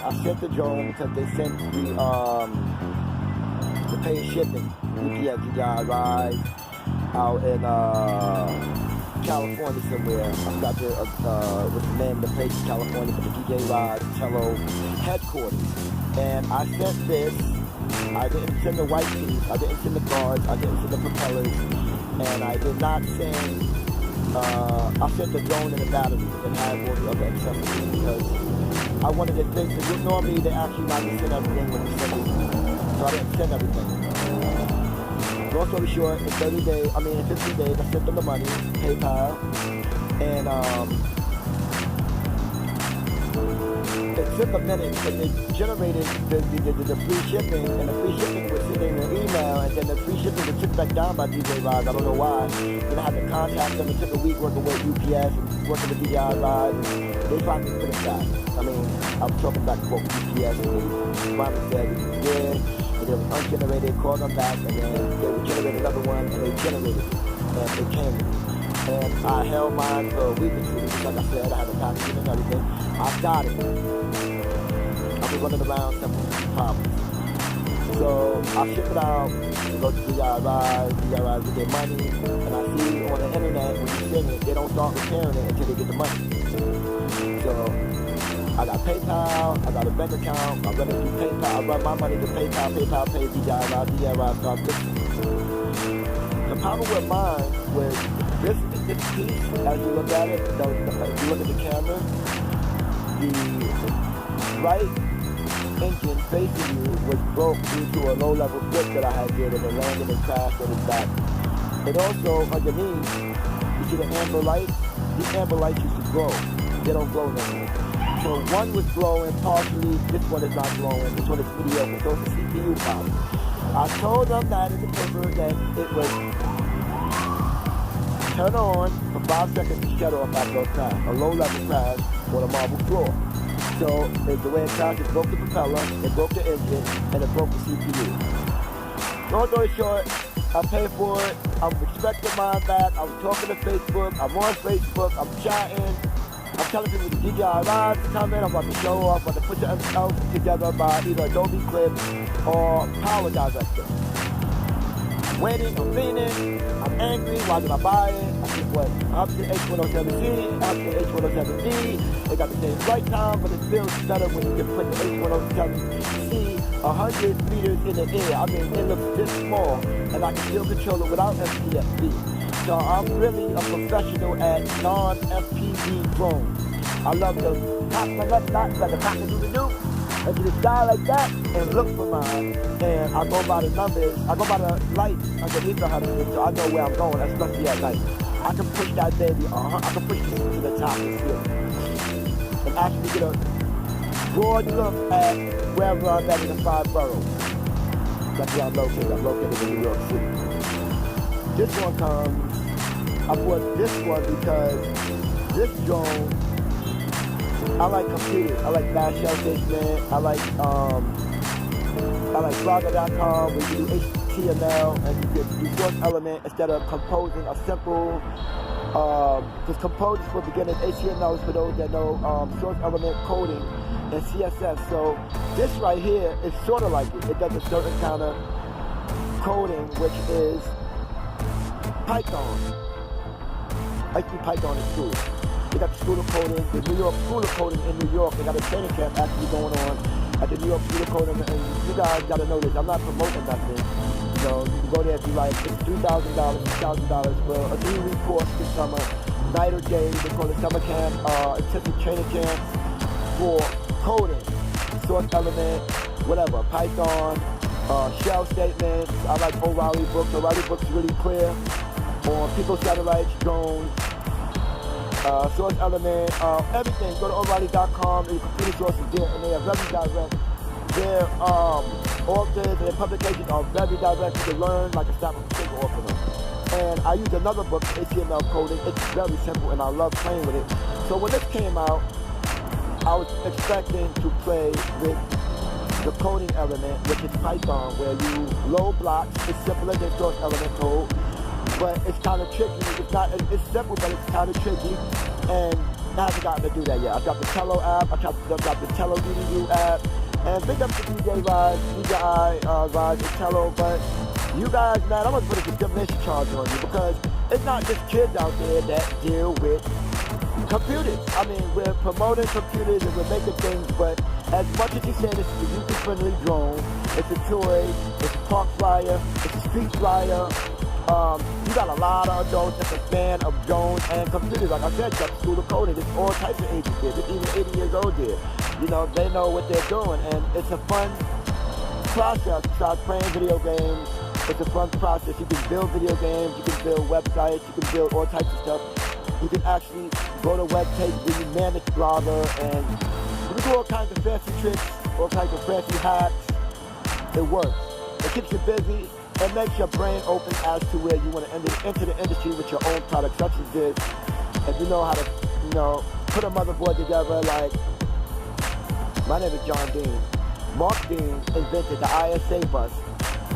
I sent the drone because they sent the paid shipping. UPS, GDI Rise out in California somewhere. I forgot what's the name of the place in California, but the DJ Rise Tello headquarters. And I sent this. I didn't send the white piece. I didn't send the guards. I didn't send the propellers. And I did not send. I sent the drone and the batteries and had all the other accessories because I wanted to think that normally they actually not to send everything when you send it. So I didn't send everything. Long story short, in 15 days, I sent them the money, PayPal, and it took a minute because they generated the free shipping, and the free shipping was sitting in an email, and then the free shipping was took back down by DJ Rise. I don't know why. Then I had to contact them. It took a week working with UPS and working with DJ Rise. They finally put it back. I mean, I was talking back to both UPS, and they finally said it was good. And it was ungenerated, called them back, and then they would generate another one, and they generated it, and it came. And I held mine for a week or two, because like I said, I had a packaging and everything. I got it. I was running around some problems. So I ship it out, to go to DIY get their money, and I see on the internet, when you send it, they don't start repairing it until they get the money. So I got PayPal, I got a bank account, I run it through PayPal, I run my money to PayPal, PayPal pays DIY starts fixing. The problem with mine was this piece, as you look at it, as you look at the camera, the right engine facing you was broke due to a low-level flip that I had did, and it landed and crashed on its back. And also, underneath, you see the amber lights? These amber lights used to glow. They don't glow no more. So one was glowing partially, this one is not glowing, this one is mediocre, so it's a CPU problem. I told them that in the paper that it was turn on for 5 seconds to shut off after a crash, a low-level crash on a marble floor. So the way it crashed, it broke the propeller, it broke the engine, and it broke the CPU. Long story short, I paid for it, I'm expecting mine back, I was talking to Facebook, I'm on Facebook, I'm chatting, I'm telling people the DJI Rise is coming, I'm about to show off, I'm about to put the else together by either Adobe Clip or Power Director. Waiting, I'm leaning, I'm angry, why did I buy it? I think what, option H107C, option H107D, they got the same flight time, but it feels better when you can put the H107C 100 meters in the air. I mean, it looks this small, and I can still control it without FPV. So I'm really a professional at non-FPV drones. I love the cock-a-doodle-doo, and to the sky like that, and look for mine, and I go by the numbers, I go by the lights underneath the house, so I know where I'm going, especially at night. I can push that baby, I can push this to the top of the field, and actually get a broad look at wherever I'm at in the 5 boroughs. That's where I'm located in New York City. This one comes, I bought this one because this drone, I like computers. I like Bash Shell Statement. I like Blogger.com where you do HTML and you can do source element instead of composing a simple, because compose is for beginners, HTML is for those that know source element coding and CSS. So this right here is sort of like it. It does a certain kind of coding, which is Python. I speak Python in school. They got the School of Coding, the New York School of Coding in New York. They got a training camp actually going on at the New York School of Coding. And you guys got to know this. I'm not promoting nothing. So you can go there if you like. It's $3,000, $6,000 for a 3-week course this summer. Night or day, they call it summer camp, intensive training camp for coding, source element, whatever, Python, shell statements. I like O'Reilly books. O'Reilly books is really clear on people, satellites, drones, source element, everything. Go to O'Reilly.com, and your computer source is there, and they are very direct. Their authors and their publications are very direct. You can learn like a stop and stick off of them. And I use another book, HTML coding. It's very simple, and I love playing with it. So when this came out, I was expecting to play with the coding element, which is Python, where you load blocks. It's simpler than source element code, but it's kind of tricky. It's simple, but it's kind of tricky. And I haven't gotten to do that yet. I dropped the Tello app. I dropped the Tello EDU app. And big up to DJ Rise, Rise, and Tello. But you guys, man, I'm going to put a discrimination charge on you because it's not just kids out there that deal with computers. I mean, we're promoting computers and we're making things, but as much as you say this is a user-friendly drone, it's a toy, it's a park flyer, it's a street flyer, you got a lot of adults that's a fan of drones and computers. Like I said, got the school of coding. There's all types of ages there. There's even 80 years old there. You know, they know what they're doing, and it's a fun process. Besides playing video games, it's a fun process. You can build video games, you can build websites, you can build all types of stuff. You can actually go to web pages where you manage Blogger, and you can do all kinds of fancy tricks, all kinds of fancy hacks. It works. It keeps you busy. It makes your brain open as to where you want to enter the industry with your own product, such as this. If you know how to, put a motherboard together, like, my name is John Dean. Mark Dean invented the ISA bus,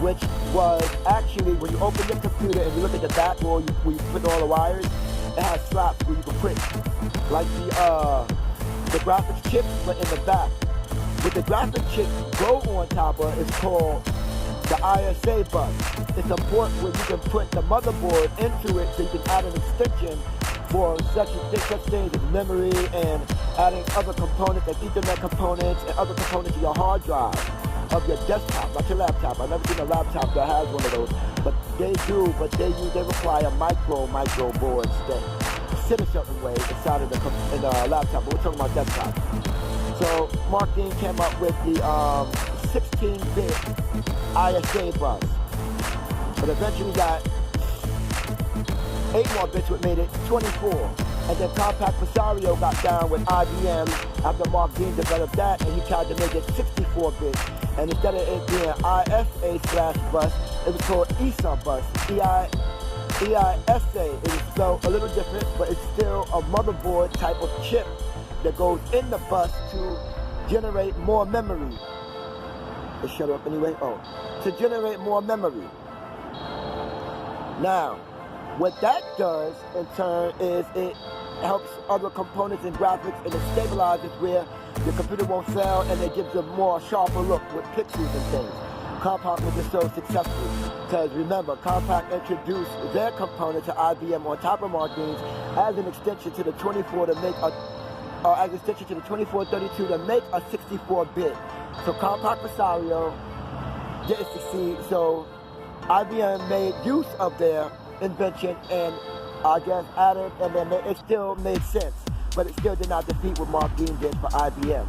which was actually, when you open your computer and you look at the back where you put all the wires, it has slots where you can put, like the graphics chip, but in the back. With the graphics chip go on top of, it's called the ISA bus. It's a port where you can put the motherboard into it so you can add an extension for such things as memory and adding other components like Ethernet components and other components to your hard drive of your desktop, not your laptop. I've never seen a laptop that has one of those, but they do, they require micro boards that sit a certain way inside of the laptop, but we're talking about desktop. So Mark Dean came up with the 16-bit ISA bus, but eventually got 8 more bits, which made it 24. And then Compact Presario got down with IBM after Mark Dean developed that, and he tried to make it 64-bit. And instead of it being ISA/bus, it was called ESA bus, EISA. It was spelled a little different, but it's still a motherboard type of chip that goes in the bus to generate more memory. It shut up anyway? Oh. To generate more memory. Now, what that does in turn is it helps other components and graphics, and it stabilizes where your computer won't fail, and it gives a more sharper look with pixels and things. Compaq was just so successful because remember, Compaq introduced their component to IBM on top of Mark Dean's as an extension to the 24 to make as an extension to the 2432 to make a 64-bit. So Compact Presario didn't succeed, so IBM made use of their invention and I guess added, and then it still made sense, but it still did not defeat what Mark Dean did for IBM.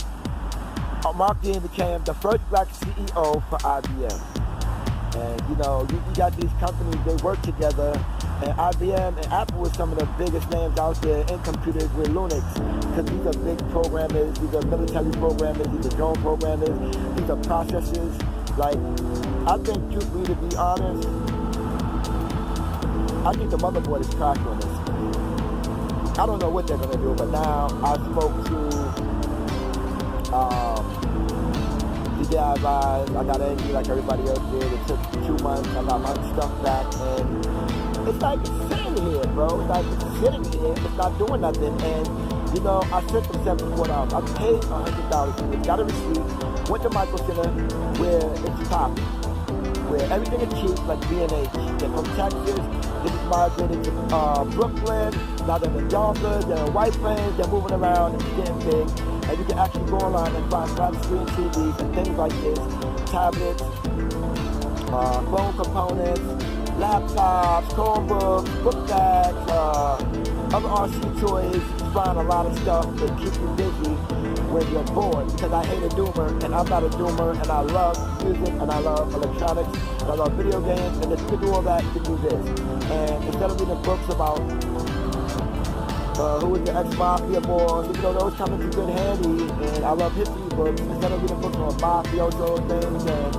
Mark Dean became the first black CEO for IBM. And you got these companies, they work together, and IBM and Apple are some of the biggest names out there in computers with Linux, because these are big programmers, these are military programmers, these are drone programmers, these are processors. Like, I think, to be honest, I think the motherboard is cracked on this. I don't know what they're going to do, but now I spoke to DJI Rise. I got angry like everybody else did. It took 2 months. I got my stuff back, and it's like it's sitting here, bro. It's like it's sitting here. It's not doing nothing. And I sent them $74. I paid $100 for it. Got a receipt. Went to Micro Center where it's popping, where everything is cheap, like B&H. They're from Texas. They just migrated to Brooklyn. Now they're in Yonkers. They're in White Plains. They're moving around. It's getting big. And you can actually go online and find flat screen TVs and things like this, tablets, phone components, laptops, Chromebooks, book bags, other RC toys. You can find a lot of stuff to keep you busy when you're bored, because I hate a doomer, and I'm not a doomer, and I love music, and I love electronics, and I love video games, and if you can do all that, you can do this. And instead of reading books about who was the ex-mafia boss, those come into good handy, and I love history books. Instead of reading books on mafioso things and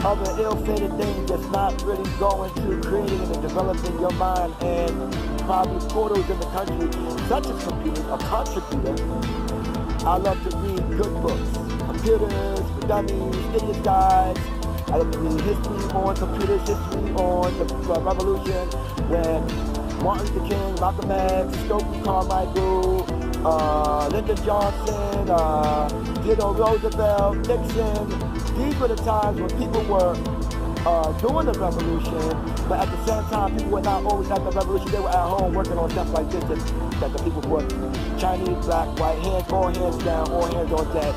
other ill-fated things that's not really going to creating and developing your mind and probably portals in the country, such as computers, a contributor. I love to read good books, computers for dummies, idiot guides. I love to read history on computers, history on the revolution, when Martin Luther King, Malcolm X, Stokely Carmichael, Lyndon Johnson, Theodore Roosevelt, Nixon. These were the times when people were doing the revolution, but at the same time, people were not always at the revolution. They were at home working on stuff like this that the people were Chinese, black, white, hands, all hands down, all hands on deck.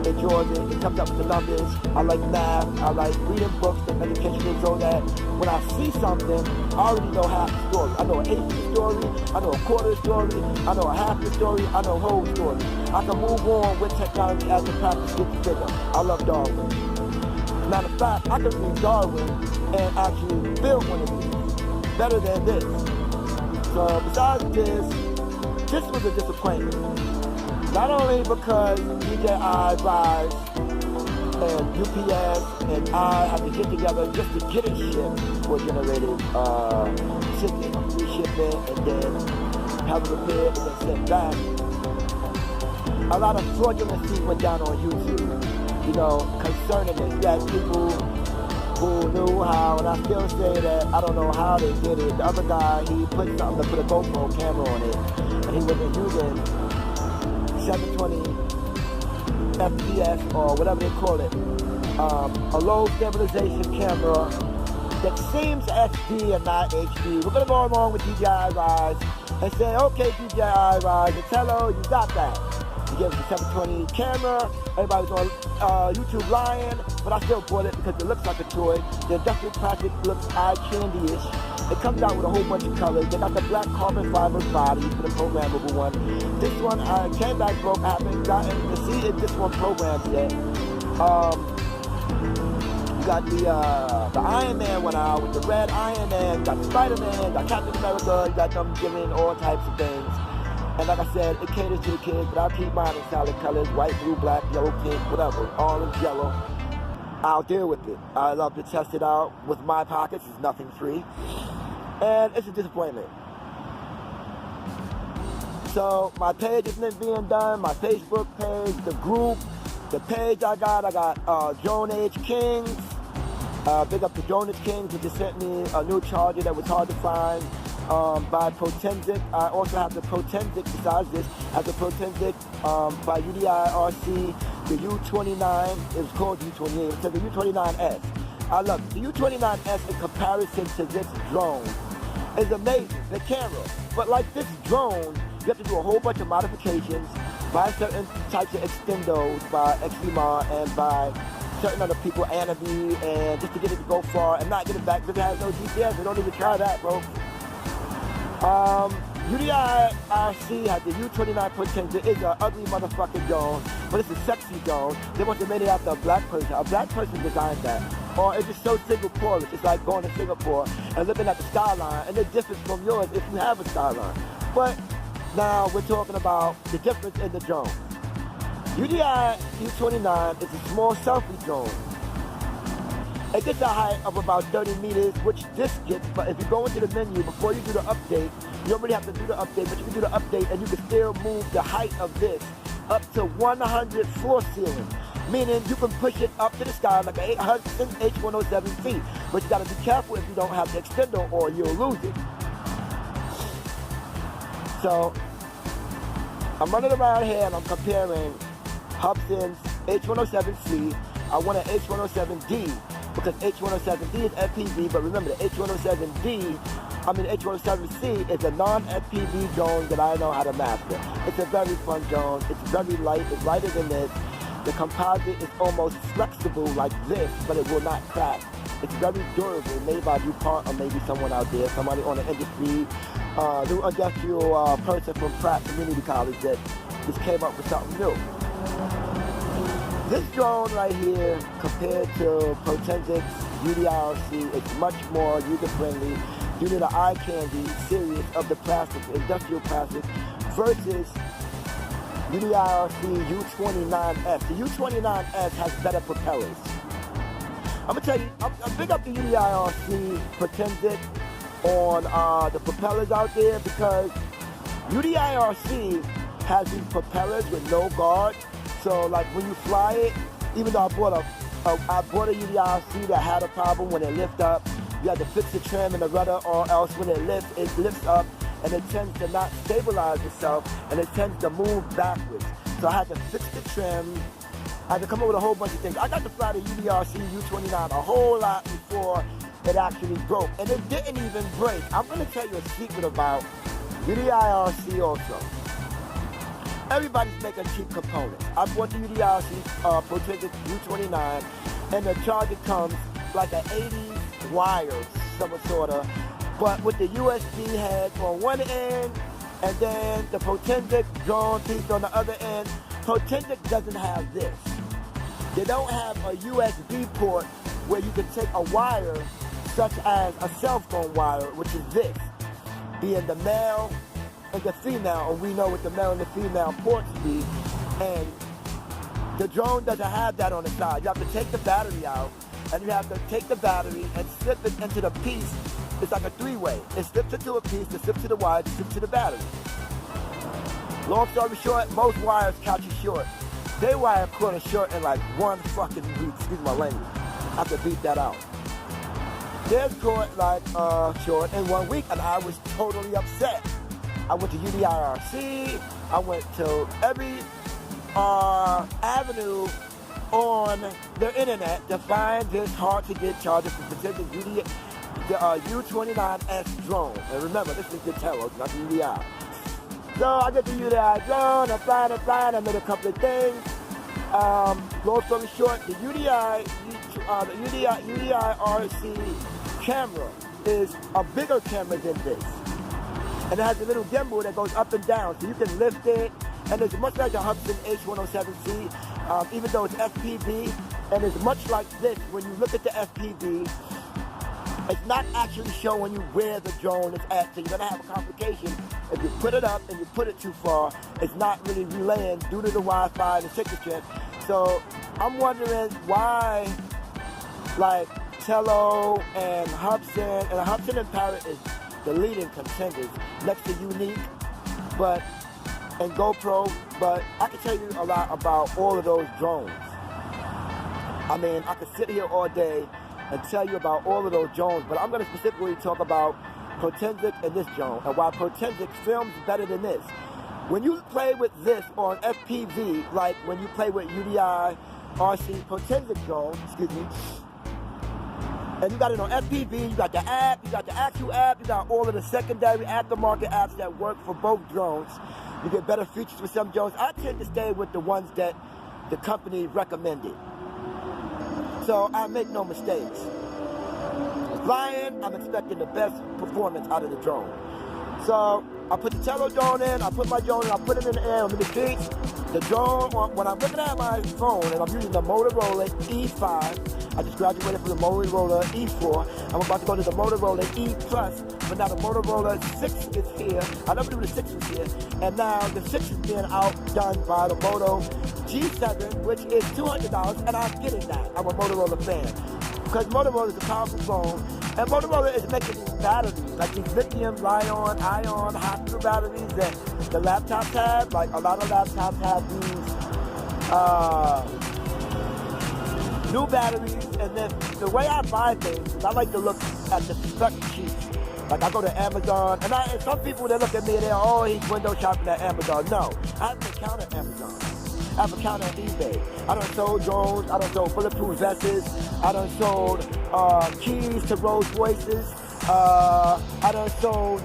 Enjoys it. It comes up with the numbers. I like math. I like reading books and education, so that when I see something, I already know half the story. I know an eighth of the story. I know a quarter of the story. I know a half the story. I know a whole story. I can move on with technology as the practice gets bigger. I love Darwin. Matter of fact, I can read Darwin and actually build one of these better than this. So besides this was a disappointment. Not only because DJI Rise and UPS and I had to get together just to get it shipped for generated shipping, free shipping, and then have it repaired and then sent back. A lot of fraudulency went down on YouTube, you know, concerning this. You had people who knew how, and I still say that I don't know how they did it. The other guy, he put something to put a GoPro camera on it, and he wasn't using 720 FPS or whatever they call it, a low stabilization camera that seems HD and not HD. We're gonna go along with DJI Rise and say, okay, DJI Rise, and Tello, you got that. You gave us a 720 camera. Everybody was on YouTube lying, but I still bought it because it looks like a toy. The industrial plastic looks eye candy-ish. It comes out with a whole bunch of colors. They got the black carbon fiber body for the programmable one. This one I came back broke. I haven't gotten to see if this one programs yet. You got the Iron Man one out with the red Iron Man. You got Spider-Man. You got Captain America. You got them giving all types of things. And like I said, it caters to the kids, but I'll keep mine in solid colors: white, blue, black, yellow, pink, whatever, orange, yellow. I'll deal with it. I love to test it out with my pockets. It's nothing free. And it's a disappointment. So my page isn't being done. My Facebook page, the group, the page I got Joan H. Kings. Big up to Joan H. Kings, who just sent me a new charger that was hard to find by Protensic. I also have the Protensic, besides this, I have the Protensic by UDI-RC, the U29. It was called U28. It says the U29S. I love it. The U29S in comparison to this drone is amazing, the camera. But like this drone, you have to do a whole bunch of modifications by certain types of extendos, by XDMAR and by certain other people, Anavi, and just to get it to go far and not get it back because it has no GPS. They don't even try that, bro. UDI-RC has the U29 potential. It's an ugly motherfucking drone, but it's a sexy drone. They must have made it after a black person. A black person designed that. Or it's just so Singaporean. It's like going to Singapore and looking at the skyline, and it's different from yours if you have a skyline. But now we're talking about the difference in the drone. UDI U29 is a small selfie drone. It gets a height of about 30 meters, which this gets, but if you go into the menu, before you do the update, you don't really have to do the update, but you can do the update and you can still move the height of this up to 100 floor ceiling. Meaning you can push it up to the sky like an H107C. But you gotta be careful if you don't have the extender or you'll lose it. So, I'm running around here and I'm comparing Hubson's H107C. I want an H107D because H107D is FPV, but remember the H107C is a non-FPV drone that I know how to master. It's a very fun drone. It's very light. It's lighter than this. The composite is almost flexible like this, but it will not crack. It's very durable, made by DuPont or maybe someone out there, somebody on the industry, new industrial person from Pratt Community College that just came up with something new. This drone right here, compared to Protensic's UDI-RC, it's much more user-friendly due to the eye candy series of the plastic, industrial plastic, versus UDI-RC U29S. The U29S has better propellers. I'm gonna tell you, I'm big up the UDI-RC Protensic on the propellers out there because UDI-RC has these propellers with no guard. So like when you fly it, even though I bought a UDI-RC that had a problem when it lifts up, you had to fix the trim and the rudder, or else when it lifts up and it tends to not stabilize itself, and it tends to move backwards. So I had to fix the trim. I had to come up with a whole bunch of things. I got to fly the UDRC U29 a whole lot before it actually broke, and it didn't even break. I'm going to tell you a secret about UDIRC also. Everybody's making cheap components. I bought the UDIRC Protected U29, and the charger comes like an 80s wire, some sort of, but with the USB head on one end, and then the Potentic drone piece on the other end. Potentic doesn't have this. They don't have a USB port where you can take a wire, such as a cell phone wire, which is this, being the male and the female, and we know what the male and the female ports be, and the drone doesn't have that on the side. You have to take the battery out, and you have to take the battery and slip it into the piece. It's like a three-way. It slips into a piece, it slips to the wire, it slips to the battery. Long story short, most wires catch you short. They wire caught us short in like one fucking week. Excuse my language. I have to beat that out. They're caught like short in 1 week, and I was totally upset. I went to UDIRC. I went to every avenue on the internet to find this hard-to-get charger for specific the U29S drone. And remember, this is the Tello, not the UDI. So I get the UDI drone, I'm flying, I made a couple of things. Long story short, the UDI-RC camera is a bigger camera than this. And it has a little gimbal that goes up and down, so you can lift it. And it's much like the Hubsan H107C, even though it's FPV, and it's much like this. When you look at the FPV, it's not actually showing you where the drone is at, so you're gonna have a complication. If you put it up and you put it too far, it's not really relaying due to the Wi-Fi and the signal strength. So I'm wondering why, like Tello and Hubsan and Parrot is the leading contenders next to Unique, and GoPro, but I can tell you a lot about all of those drones. I mean, I could sit here all day and tell you about all of those drones, but I'm going to specifically talk about Potentic and this drone, and why Potentic films better than this. When you play with this on FPV, like when you play with UDI, RC, Potentic drone, and you got it on FPV, you got the app, you got the actual app, you got all of the secondary aftermarket apps that work for both drones. You get better features with some drones. I tend to stay with the ones that the company recommended. So I make no mistakes. Flying, I'm expecting the best performance out of the drone. So I put the Tello drone in, I put my drone in, I put it in the air, I'm in the beach. The drone, when I'm looking at my phone and I'm using the Motorola E5, I just graduated from the Motorola E4. I'm about to go to the Motorola E+, but now the Motorola 6 is here. I never knew the 6 was here. And now the 6 is being outdone by the Moto G7, which is $200, and I'm getting that. I'm a Motorola fan. Because Motorola is a powerful phone, and Motorola is making these batteries, like these lithium-ion hospital batteries that the laptops have. Like a lot of laptops have these new batteries, and then the way I buy things is I like to look at the spec sheets. Like I go to Amazon, and some people, they look at me and they're, oh, he's window shopping at Amazon. No, I have an account at Amazon. I have an account at eBay. I done sold drones, I done sold bulletproof vests, I done sold keys to Rolls Royces, I done sold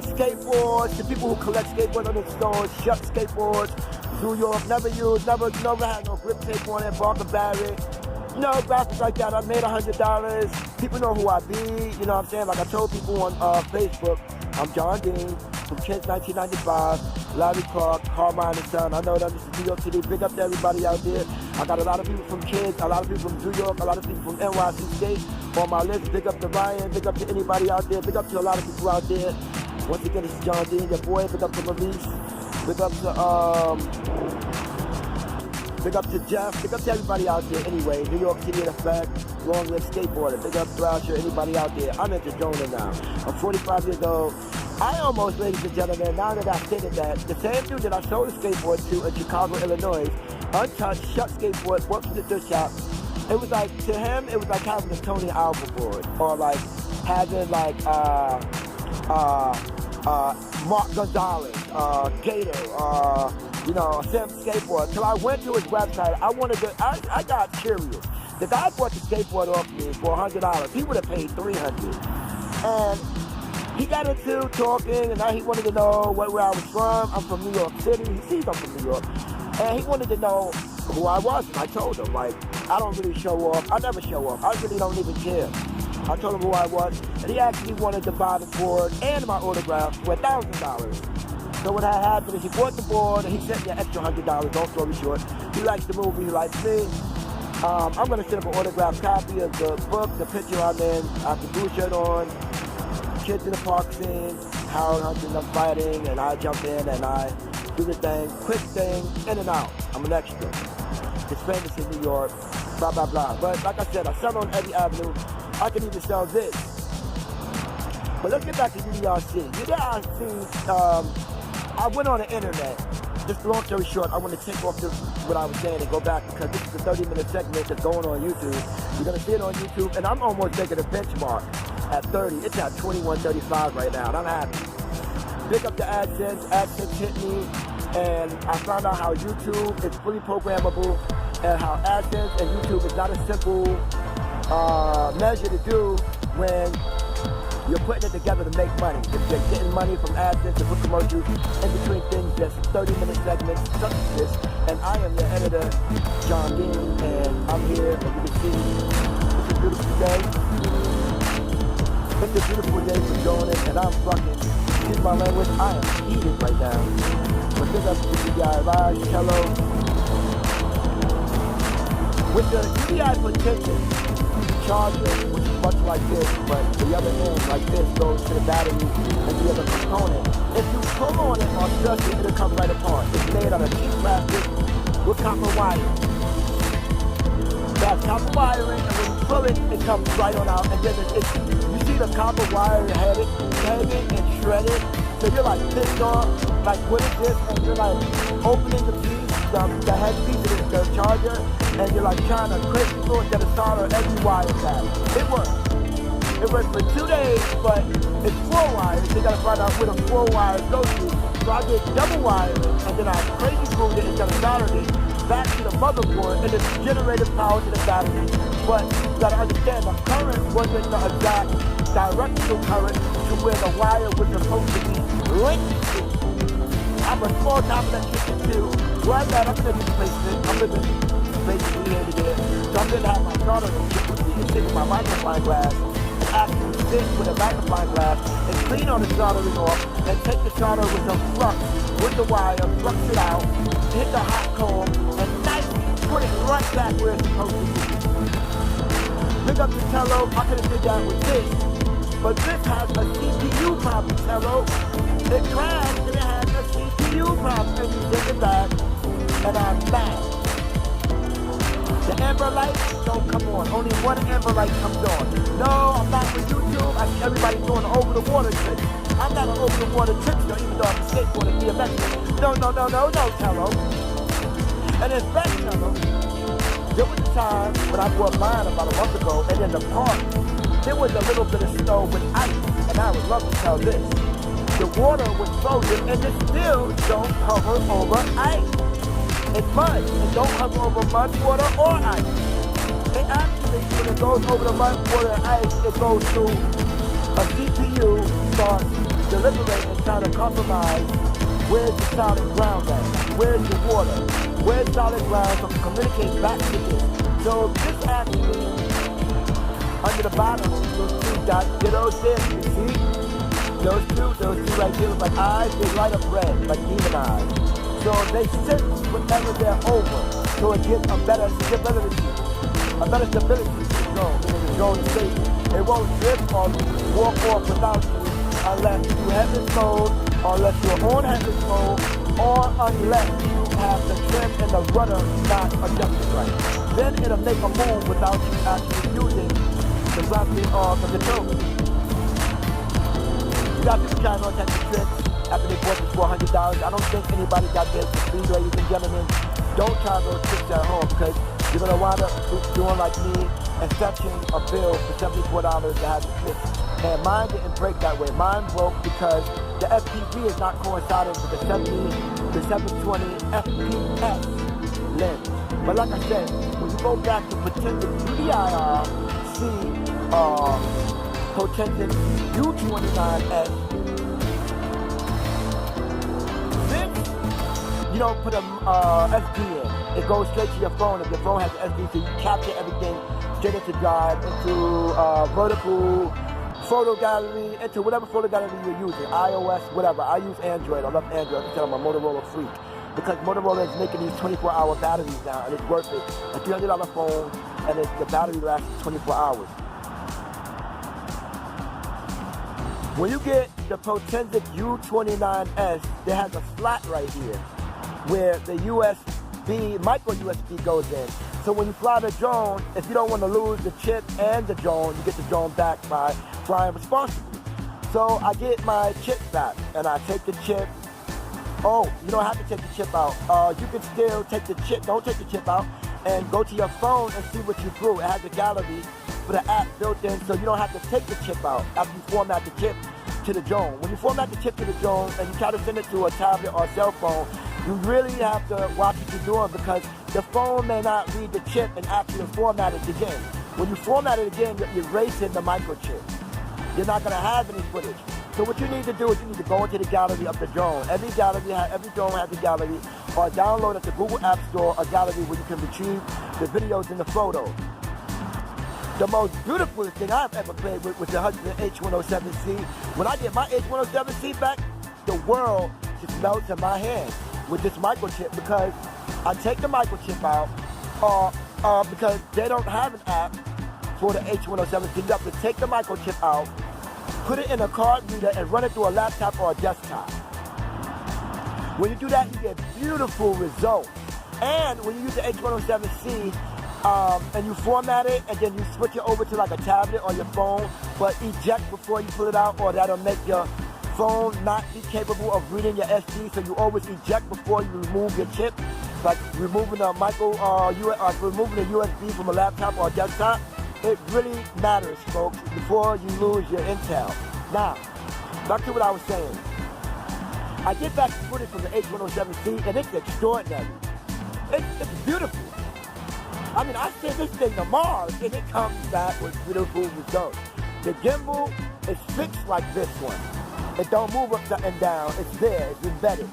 skateboards to people who collect skateboards on the stores, Shuck skateboards, New York, never had no grip tape on it, Barker Barrett. You know, graphics like that. I made $100. People know who I be. You know what I'm saying? Like I told people on Facebook, I'm John Dean from Kids 1995, Larry Clark, Carmine and Son. I know that this is New York City. Big up to everybody out there. I got a lot of people from Kids, a lot of people from New York, a lot of people from NYC State on my list. Big up to Ryan. Big up to anybody out there. Big up to a lot of people out there. Once again, this is John Dean, your boy. Big up to Maurice. Big up to Jeff, big up to everybody out there anyway. New York City in effect, long live skateboarder. Big up Thrasher, anybody out there. I'm into droning now. I'm 45 years old. I almost, ladies and gentlemen, now that I stated that, the same dude that I sold a skateboard to in Chicago, Illinois, untouched, shut skateboard, works at the thrift shop. It was like, to him, it was like having a Tony Alva board, or like having like Mark Gonzalez, Gator, Sam Skateboard. Till I went to his website, I got curious. The guy bought the skateboard off me for $100. He would have paid $300. And he got into talking, and now he wanted to know where I was from. I'm from New York City. He sees I'm from New York. And he wanted to know who I was. And I told him, I don't really show off. I never show off. I really don't even care. I told him who I was, and he actually wanted to buy the board and my autograph for $1,000. So what had happened is he bought the board, and he sent me an extra $100, long story short. He likes the movie, he likes me. I'm going to send him an autographed copy of the book, the picture I'm in. I have the blue shirt on, kids in the park scene, Harold hunting, I'm fighting, and I jump in and I do the thing, quick thing, in and out. I'm an extra. It's famous in New York, blah, blah, blah. But like I said, I sell on every avenue. I can even sell this. But let's get back to UDRC. UDRC, I went on the internet. Just long story short, I want to take off what I was saying and go back because this is a 30-minute segment that's going on YouTube. You're going to see it on YouTube, and I'm almost making a benchmark at 30. It's at 21.35 right now, and I'm happy. Pick up the AdSense. AdSense hit me, and I found out how YouTube is fully programmable and how AdSense and YouTube is not a simple measure to do when you're putting it together to make money. If you're getting money from AdSense to put commercials in between things, just 30-minute segments such as this. And I am your editor, John Dean, and I'm here, as you can see, it's a beautiful day. It's a beautiful day for joining, and I'm fucking, excuse my language, I am heated right now. But this is the UDI Live, Tello. With the UDI protection charger, which is much like this, but the other end, like this, goes to the battery and the other component. If you pull on it or touch it, it'll come right apart. It's made out of cheap plastic with copper wiring. That's copper wiring, and when you pull it, it comes right on out. And then you see the copper wire hanging and shredded. So you're like pissed off, like what is this? And you're like opening the piece, the head piece of the charger, and you're like trying to crazy through it, get a solder every wire back. It works. It works for 2 days, but it's 4 wires. You gotta find out where the 4 wires go to. So I did double wiring, and then I crazy screwed it and got a soldered it back to the motherboard, and it's generated power to the battery. But you gotta understand, the current wasn't the exact directional current to where the wire was supposed to be linked to. I'm a small top of that kitchen too. Right now, I'm gonna replace it. I'm living basically here to there. So I'm gonna have my solder and sit with my magnifying glass and actually sit with a magnifying glass and clean all the soldering off and take the solder with some flux with the wire, flux it out, hit the hot comb, and nicely put it right back where it's supposed to be. Pick up the Tello. I could have did that with this, but this has a CPU problem, Tello. It crashed and it has a CPU problem, and you take it back, and I'm back. The amber light don't come on. Only one amber light comes on. No, I'm not for YouTube. I see everybody doing an over-the-water trick. I'm not an over-the-water trickster, even though I'm a skateboarder and BMX. No, Tello. And in fact, Tello, there was a time when I bought mine about a month ago, and in the park, there was a little bit of snow with ice, and I would love to tell this. The water was frozen, and it still don't cover over ice. It's mud. It don't hover over mud, water, or ice. It actually, when it goes over the mud, water, and ice, it goes through a CPU, starts deliberating and trying to compromise where's the solid ground at, where's the water, where's solid ground, so it communicates back to this. So this actually, under the bottom, those 2 dots, those there, you see? Those two right there look like eyes, they light up red, like demon eyes. So they sense whenever they're over, so it gives a better stability to the drone, in the drone state. It won't drift or walk off without you unless you have this mode, or unless you're on headless mode, or unless you have the trim and the rudder not adjusted right. Then it'll make a move without you actually using the gravity or the control. You got people trying all types of tricks after they bought this for $100. I don't think anybody got this. Please, ladies and gentlemen, don't try those tricks at home because you're going to wind up doing like me and fetching a bill for $74 to have it fixed. And mine didn't break that way. Mine broke because the FPV is not coinciding with the 720 FPS lens. But like I said, when you go back to Potensic UDIR, see Potensic U29S, this, you don't put a SD in. It goes straight to your phone. If your phone has an SD, so you capture everything straight into Drive, into vertical photo gallery, into whatever photo gallery you're using, iOS, whatever. I use Android. I love Android. I I'm a Motorola freak because Motorola is making these 24-hour batteries now, and it's worth it. A $300 phone, and the battery lasts 24 hours. When you get the Potensic U29S, there has a slot right here where the micro USB goes in. So when you fly the drone, if you don't want to lose the chip and the drone, you get the drone back by flying responsibly. So I get my chip back, and I take the chip. Oh, you don't have to take the chip out. You can still take the chip, don't take the chip out, and go to your phone and see what you flew. It has a gallery for the app built in, so you don't have to take the chip out after you format the chip to the drone. When you format the chip to the drone and you try to send it to a tablet or a cell phone, you really have to watch what you're doing because the phone may not read the chip and actually format it again. When you format it again, you're erasing the microchip. You're not going to have any footage. So what you need to do is you need to go into the gallery of the drone. Every drone has a gallery, or download at the Google App Store a gallery where you can retrieve the videos and the photos. The most beautiful thing I've ever played with was the Hudson H107C. When I get my H107C back, the world just melts in my hand with this microchip because I take the microchip out, because they don't have an app for the H107C. You have to take the microchip out, put it in a card reader, and run it through a laptop or a desktop. When you do that, you get beautiful results. And when you use the H107C, and you format it, and then you switch it over to like a tablet or your phone, but eject before you pull it out, or that'll make your phone not be capable of reading your SD, so you always eject before you remove your chip, like removing the removing the USB from a laptop or a desktop. It really matters, folks, before you lose your intel. Now, back to what I was saying. I get back the footage from the H107C, and it's extraordinary. It's beautiful. I mean, I send this thing to Mars, and it comes back with beautiful results. The gimbal is fixed like this one. It don't move up and down. It's there. It's embedded.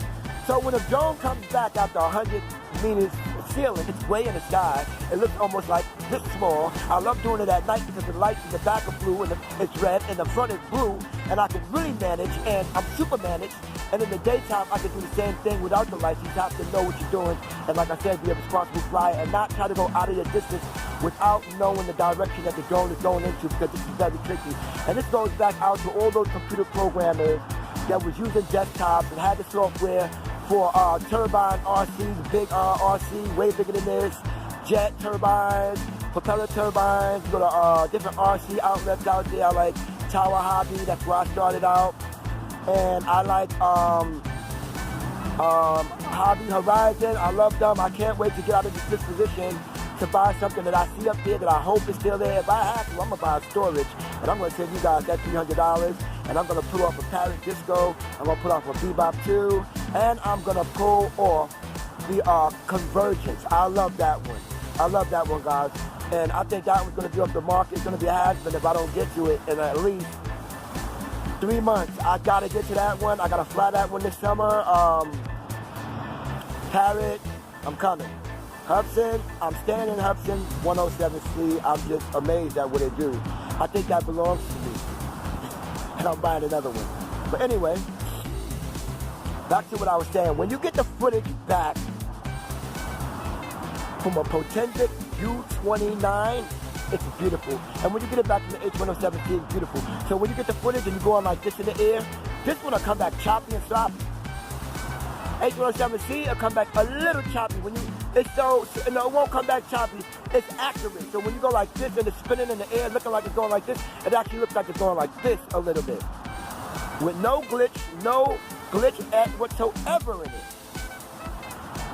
So when a drone comes back after 100 meters ceiling, it's way in the sky. It looks almost like this small. I love doing it at night because the lights in the back are blue and it's red and the front is blue, and I can really manage, and I'm super managed. And in the daytime, I can do the same thing without the lights. You have to know what you're doing, and like I said, be a responsible flyer and not try to go out of your distance without knowing the direction that the drone is going into, because this is very tricky. And this goes back out to all those computer programmers that was using desktops and had the software for turbine RCs, big RC, way bigger than this, jet turbines, propeller turbines. You go to different RC outlets out there, like Tower Hobby, that's where I started out. And I like Hobby Horizon. I love them. I can't wait to get out of this disposition to buy something that I see up there that I hope is still there. If I have to, I'm going to buy storage. And I'm going to send you guys that $300. And I'm going to pull off a Paris Disco. I'm going to pull off a Bebop 2. And I'm going to pull off the Convergence. I love that one. I love that one, guys. And I think that one's going to be off the market. It's going to be a has-been if I don't get to it in at least 3 months. I got to get to that one. I got to fly that one this summer. Parrot, I'm coming. Hudson, I'm staying in Hudson 107C. I'm just amazed at what they do. I think that belongs to me. And I'm buying another one. But anyway, back to what I was saying. When you get the footage back from a Potensic U29, it's beautiful. And when you get it back from the H107C, it's beautiful. So when you get the footage and you go on like this in the air, this one will come back choppy and sloppy. H107C will come back a little choppy. When it won't come back choppy. It's accurate. So when you go like this and it's spinning in the air, looking like it's going like this, it actually looks like it's going like this a little bit. With no glitch whatsoever in it.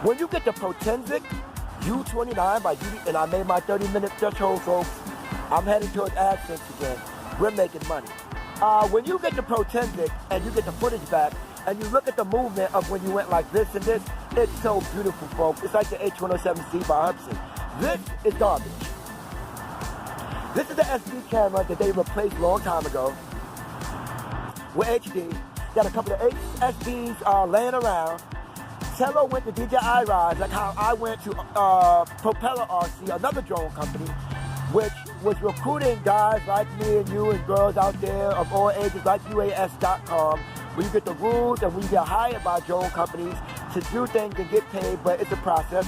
When you get the Potensic U29 by UD, and I made my 30-minute threshold, folks, I'm heading towards AdSense again. We're making money. When you get the Protensic and you get the footage back, and you look at the movement of when you went like this and this, it's so beautiful, folks. It's like the H107C by Hudson. This is garbage. This is the SD camera that they replaced a long time ago with HD. Got a couple of SDs laying around. Tello went to DJI Rise, like how I went to Propeller RC, another drone company, which was recruiting guys like me and you and girls out there of all ages, like UAS.com, where you get the rules and we get hired by drone companies to do things and get paid, but it's a process.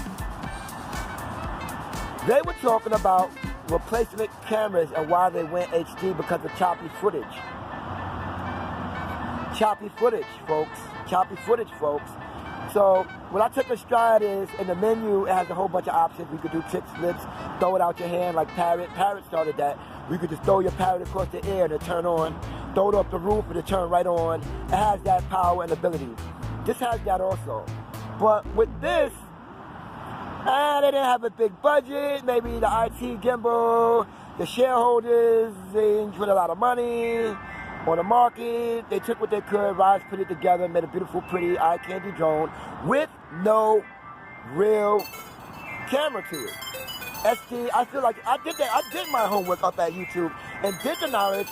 They were talking about replacement cameras and why they went HD because of choppy footage. Choppy footage, folks. Choppy footage, folks. So what I took a stride is, in the menu, it has a whole bunch of options. We could do trick flips, throw it out your hand like Parrot. Parrot started that. We could just throw your Parrot across the air and it'll turn on. Throw it up the roof and it'll turn right on. It has that power and ability. This has that also. But with this, they didn't have a big budget. Maybe the IT gimbal, the shareholders, they didn't put a lot of money on the market. They took what they could, Rise put it together, made a beautiful, pretty eye candy drone with no real camera to it. SD, I feel like I did that. I did my homework up at YouTube and did the knowledge.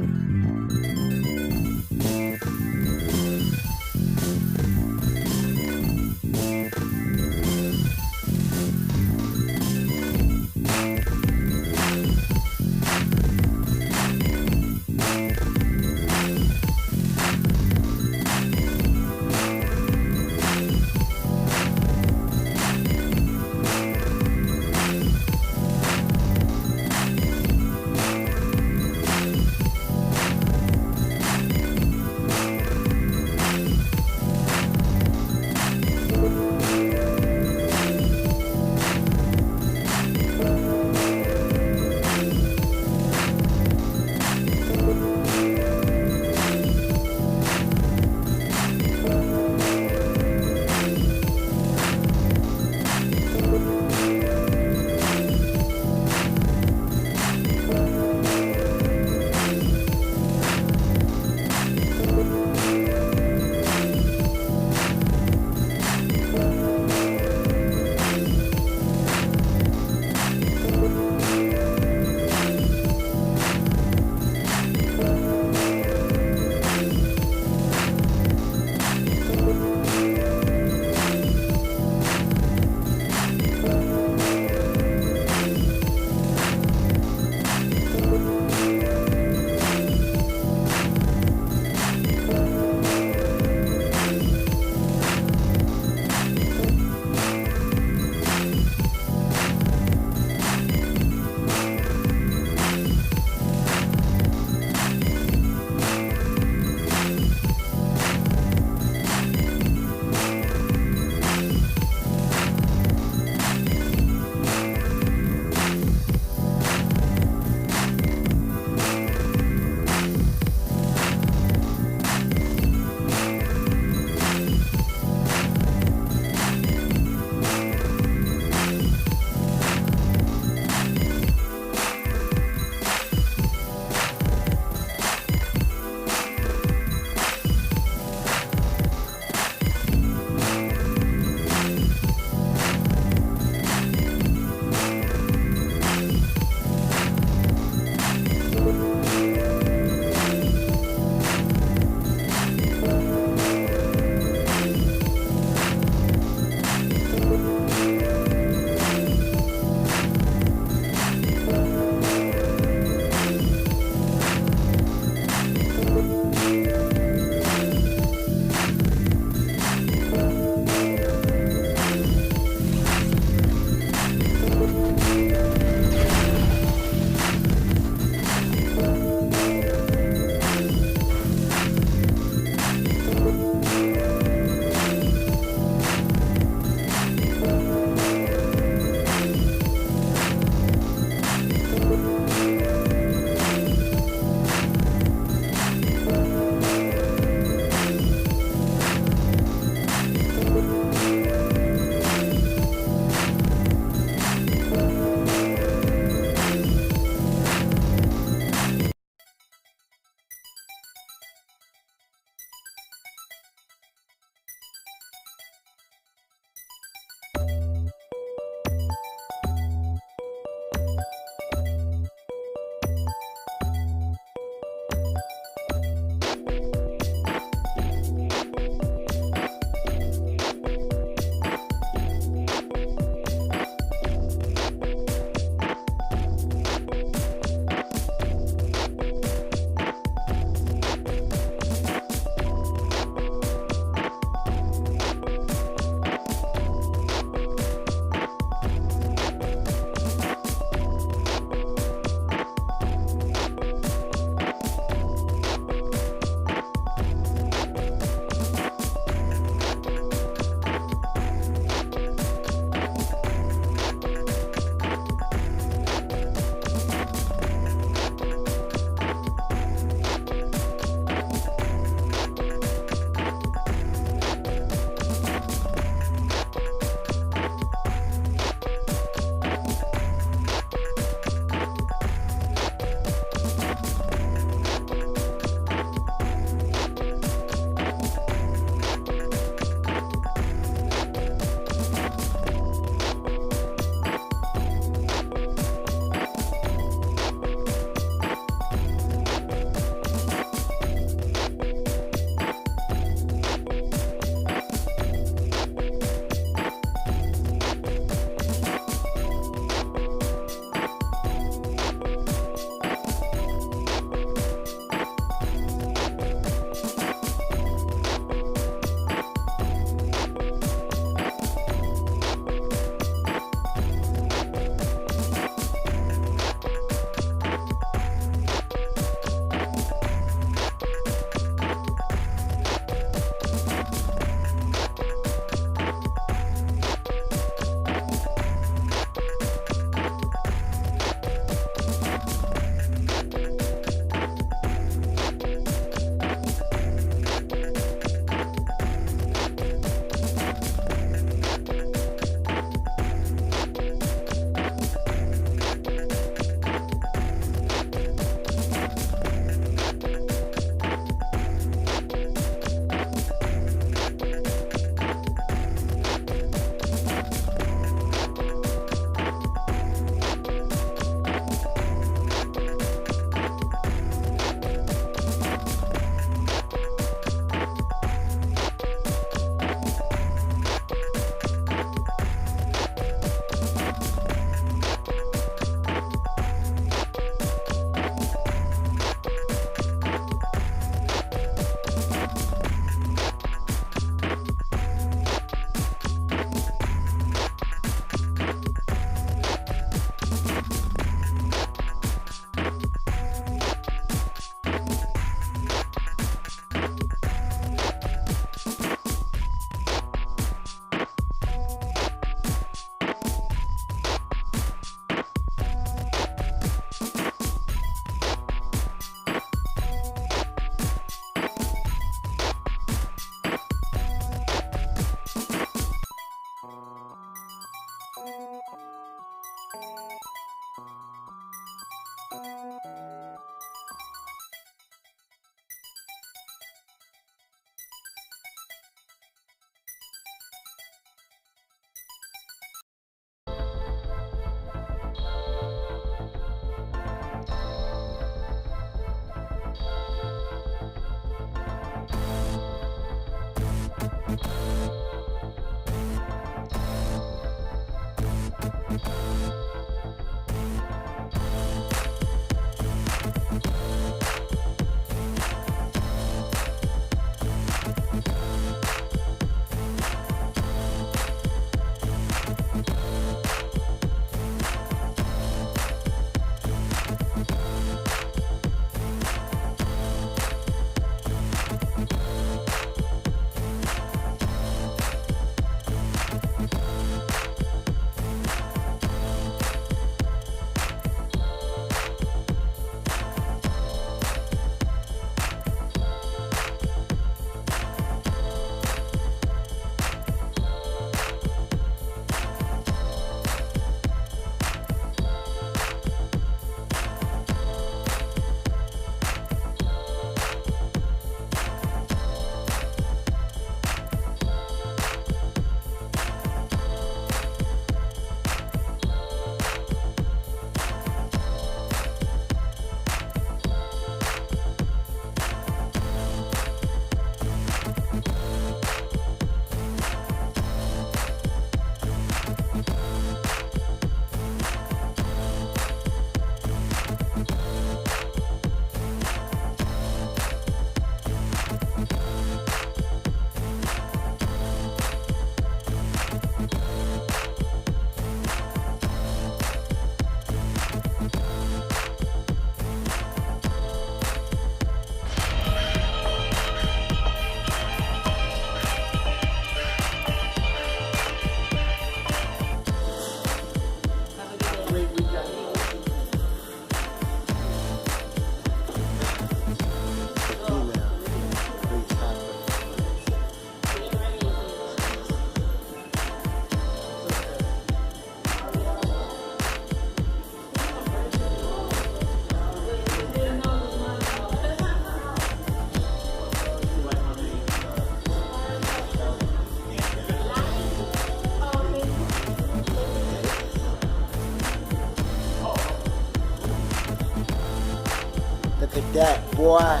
at that, boy.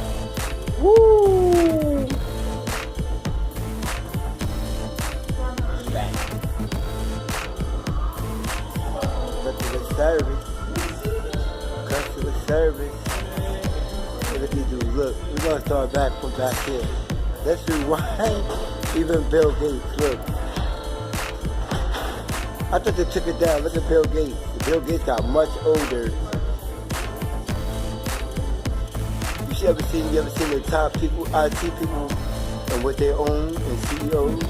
Woo! Customer service. Customer service. Look at these dudes. Look, we're going to start back from back here. Let's rewind. Even Bill Gates, look. I thought they took it down. Look at Bill Gates. Bill Gates got much older. You ever seen the top people, IT people, and what they own, and CEOs?